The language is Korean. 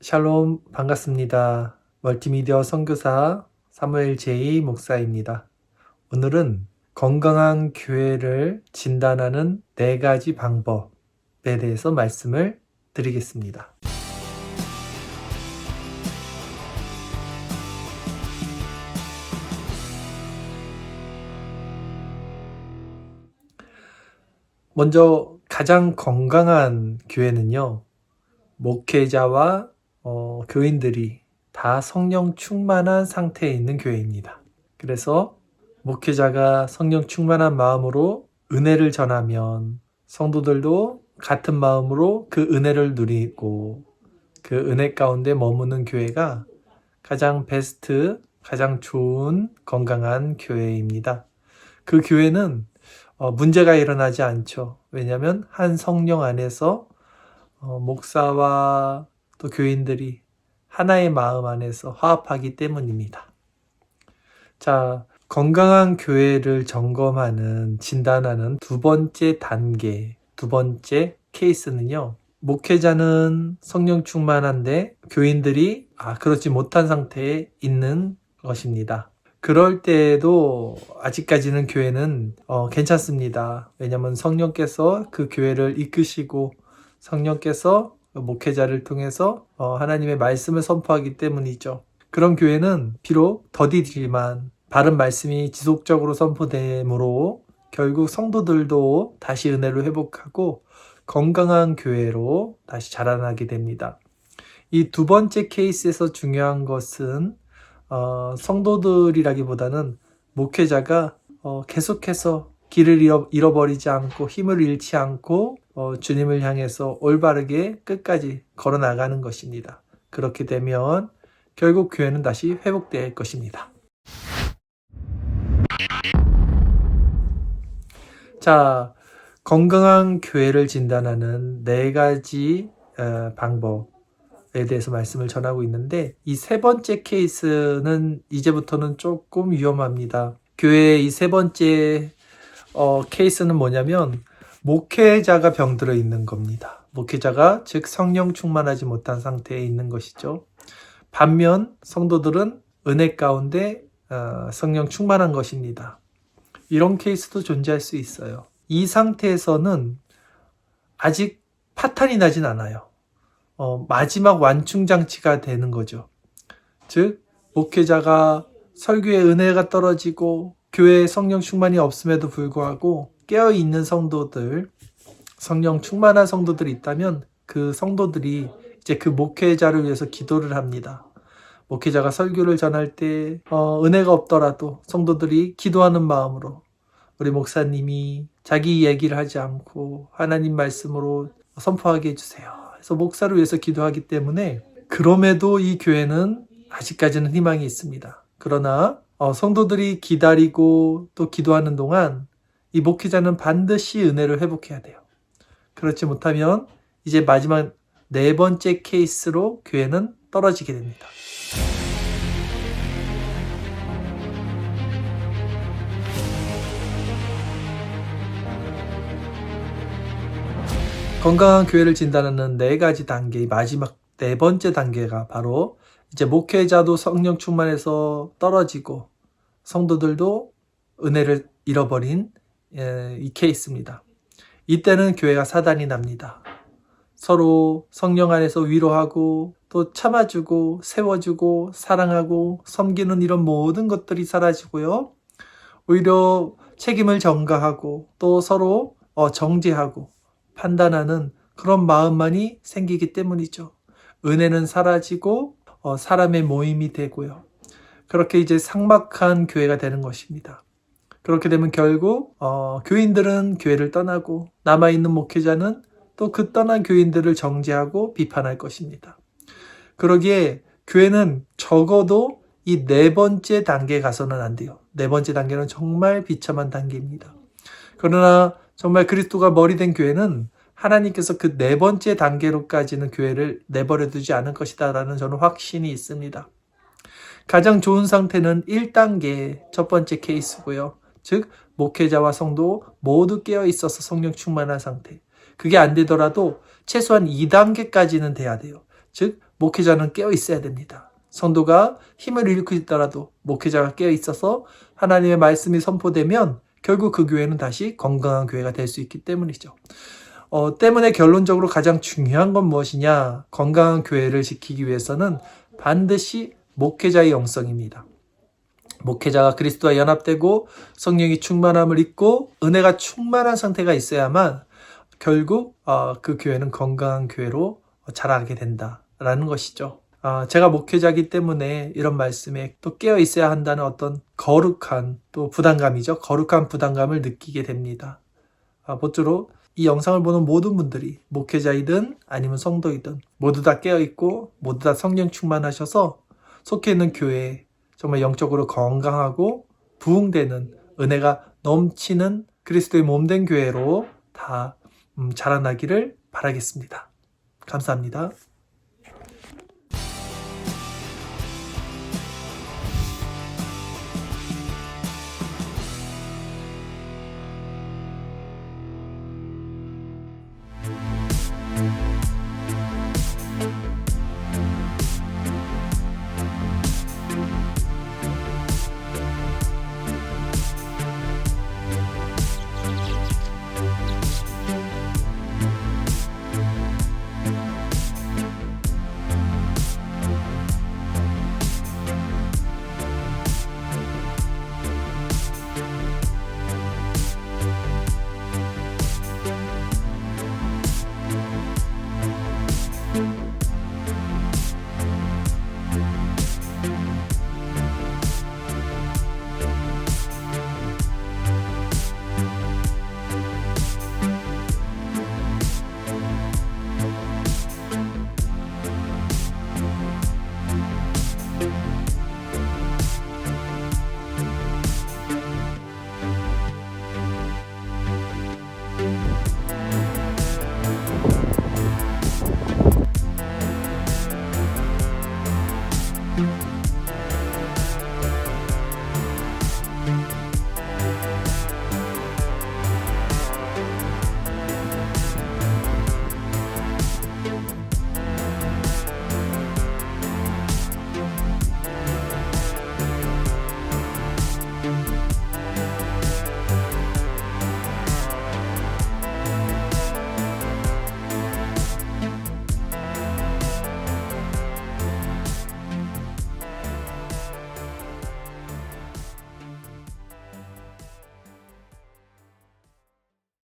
샬롬, 반갑습니다. 멀티미디어 선교사 사무엘 제이 목사입니다. 오늘은 건강한 교회를 진단하는 4가지 방법에 대해서 말씀을 드리겠습니다. 먼저 가장 건강한 교회는요, 목회자와 교인들이 다 성령 충만한 상태에 있는 교회입니다. 그래서 목회자가 성령 충만한 마음으로 은혜를 전하면 성도들도 같은 마음으로 그 은혜를 누리고 그 은혜 가운데 머무는 교회가 가장 베스트, 가장 좋은 건강한 교회입니다. 그 교회는 문제가 일어나지 않죠. 왜냐하면 한 성령 안에서 목사와 또 교인들이 하나의 마음 안에서 화합하기 때문입니다. 자, 건강한 교회를 점검하는, 진단하는 2번째 단계, 2번째 케이스는요, 목회자는 성령 충만한데 교인들이 그렇지 못한 상태에 있는 것입니다. 그럴 때에도 아직까지는 교회는 괜찮습니다. 왜냐하면 성령께서 그 교회를 이끄시고 성령께서 목회자를 통해서 하나님의 말씀을 선포하기 때문이죠. 그런 교회는 비록 더디지만 바른 말씀이 지속적으로 선포됨으로 결국 성도들도 다시 은혜로 회복하고 건강한 교회로 다시 자라나게 됩니다. 이 2번째 케이스에서 중요한 것은 성도들이라기보다는 목회자가 계속해서 길을 잃어버리지 않고 힘을 잃지 않고 주님을 향해서 올바르게 끝까지 걸어나가는 것입니다. 그렇게 되면 결국 교회는 다시 회복될 것입니다. 자, 건강한 교회를 진단하는 4가지 방법에 대해서 말씀을 전하고 있는데, 이 3번째 케이스는 이제부터는 조금 위험합니다. 교회의 이 3번째 케이스는 뭐냐면 목회자가 병들어 있는 겁니다. 목회자가 즉 성령 충만하지 못한 상태에 있는 것이죠. 반면 성도들은 은혜 가운데 성령 충만한 것입니다. 이런 케이스도 존재할 수 있어요. 이 상태에서는 아직 파탄이 나진 않아요. 마지막 완충장치가 되는 거죠. 즉 목회자가 설교의 은혜가 떨어지고 교회에 성령 충만이 없음에도 불구하고 깨어있는 성도들, 성령 충만한 성도들이 있다면 그 성도들이 이제 그 목회자를 위해서 기도를 합니다. 목회자가 설교를 전할 때 은혜가 없더라도 성도들이 기도하는 마음으로 우리 목사님이 자기 얘기를 하지 않고 하나님 말씀으로 선포하게 해주세요. 그래서 목사를 위해서 기도하기 때문에 그럼에도 이 교회는 아직까지는 희망이 있습니다. 그러나 성도들이 기다리고 또 기도하는 동안 이 목회자는 반드시 은혜를 회복해야 돼요. 그렇지 못하면 이제 마지막 4번째 케이스로 교회는 떨어지게 됩니다. 건강한 교회를 진단하는 4가지 단계의 마지막 4번째 단계가 바로 이제 목회자도 성령 충만해서 떨어지고 성도들도 은혜를 잃어버린 이 케이스입니다. 이때는 교회가 사단이 납니다. 서로 성령 안에서 위로하고 또 참아주고 세워주고 사랑하고 섬기는 이런 모든 것들이 사라지고요. 오히려 책임을 전가하고 또 서로 정죄하고 판단하는 그런 마음만이 생기기 때문이죠. 은혜는 사라지고 사람의 모임이 되고요. 그렇게 이제 삭막한 교회가 되는 것입니다. 그렇게 되면 결국 교인들은 교회를 떠나고 남아있는 목회자는 또 그 떠난 교인들을 정죄하고 비판할 것입니다. 그러기에 교회는 적어도 이 4번째 단계에 가서는 안 돼요. 4번째 단계는 정말 비참한 단계입니다. 그러나 정말 그리스도가 머리 된 교회는 하나님께서 그 4번째 단계로까지는 교회를 내버려 두지 않을 것이다 라는 저는 확신이 있습니다. 가장 좋은 상태는 1단계 첫 번째 케이스고요. 즉 목회자와 성도 모두 깨어 있어서 성령 충만한 상태. 그게 안 되더라도 최소한 2단계까지는 돼야 돼요. 즉 목회자는 깨어 있어야 됩니다. 성도가 힘을 잃고 있더라도 목회자가 깨어 있어서 하나님의 말씀이 선포되면 결국 그 교회는 다시 건강한 교회가 될 수 있기 때문이죠. 때문에 결론적으로 가장 중요한 건 무엇이냐? 건강한 교회를 지키기 위해서는 반드시 목회자의 영성입니다. 목회자가 그리스도와 연합되고 성령이 충만함을 입고 은혜가 충만한 상태가 있어야만 결국 그 교회는 건강한 교회로 자라게 된다라는 것이죠. 제가 목회자이기 때문에 이런 말씀에 또 깨어 있어야 한다는 어떤 거룩한 또 부담감이죠. 거룩한 부담감을 느끼게 됩니다. 모쪼록 이 영상을 보는 모든 분들이 목회자이든 아니면 성도이든 모두 다 깨어있고 모두 다 성령 충만하셔서 속해 있는 교회에 정말 영적으로 건강하고 부흥되는 은혜가 넘치는 그리스도의 몸된 교회로 다 자라나기를 바라겠습니다. 감사합니다.